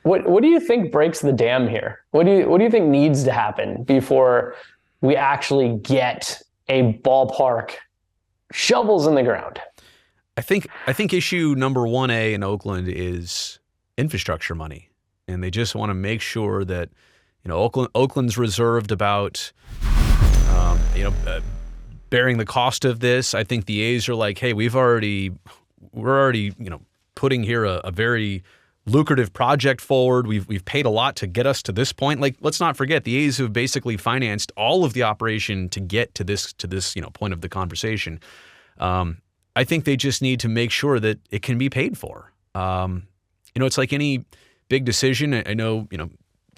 What do you think breaks the dam here? What do you think needs to happen before we actually get a ballpark, shovels in the ground? I think issue number 1A in Oakland is infrastructure money, and they just want to make sure that Oakland's reserved about bearing the cost of this. I think the A's are like, hey, we're already putting here a very lucrative project forward. We've paid a lot to get us to this point. Like, let's not forget, the A's have basically financed all of the operation to get to this point of the conversation. I think they just need to make sure that it can be paid for. It's like any big decision. I know,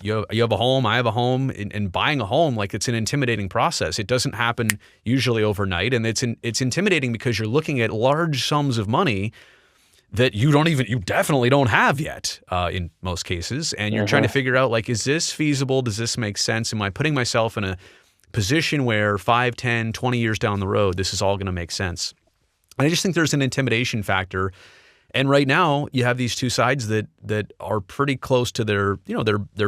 you have a home, I have a home, and buying a home, like, it's an intimidating process. It doesn't happen usually overnight, and it's intimidating because you're looking at large sums of money that you definitely don't have yet in most cases, and you're trying to figure out, like, is this feasible? Does this make sense? Am I putting myself in a position where 5, 10, 20 years down the road, this is all going to make sense? And I just think there's an intimidation factor. And right now, you have these two sides that are pretty close to their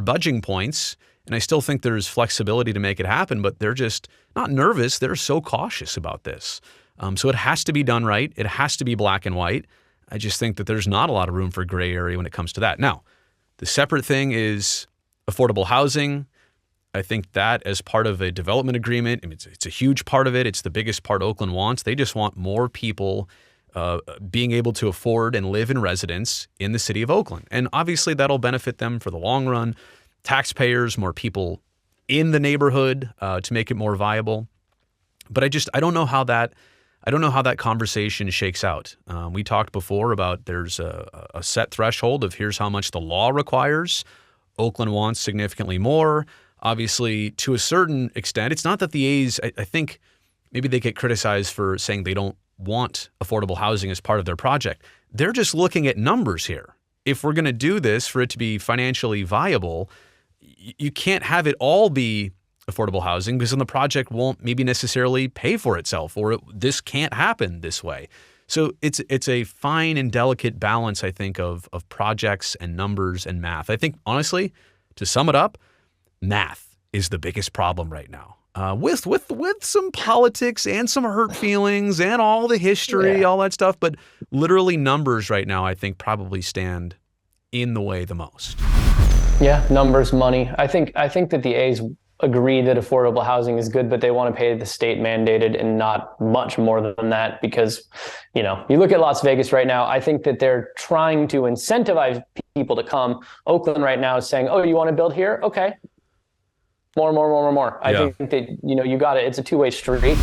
budging points. And I still think there's flexibility to make it happen, but they're just not nervous. They're so cautious about this. So it has to be done right. It has to be black and white. I just think that there's not a lot of room for gray area when it comes to that. Now, the separate thing is affordable housing. I think that as part of a development agreement, I mean, it's a huge part of it. It's the biggest part Oakland wants. They just want more people being able to afford and live in residence in the city of Oakland. And obviously that'll benefit them for the long run. Taxpayers, more people in the neighborhood to make it more viable. But I don't know how that conversation shakes out. We talked before about there's a set threshold of here's how much the law requires. Oakland wants significantly more. Obviously, to a certain extent, it's not that the A's, I think maybe they get criticized for saying they don't want affordable housing as part of their project. They're just looking at numbers here. If we're going to do this for it to be financially viable, you can't have it all be affordable housing because then the project won't maybe necessarily pay for itself, or this can't happen this way. So it's a fine and delicate balance, I think, of projects and numbers and math. I think, honestly, to sum it up, math is the biggest problem right now. With some politics and some hurt feelings and all the history, all that stuff, but literally numbers right now, I think, probably stand in the way the most. Yeah, numbers, money. I think that the A's agree that affordable housing is good, but they want to pay the state mandated and not much more than that because, you look at Las Vegas right now, I think that they're trying to incentivize people to come. Oakland right now is saying, oh, you want to build here? Okay. More. I think that, you got it. It's a two-way street.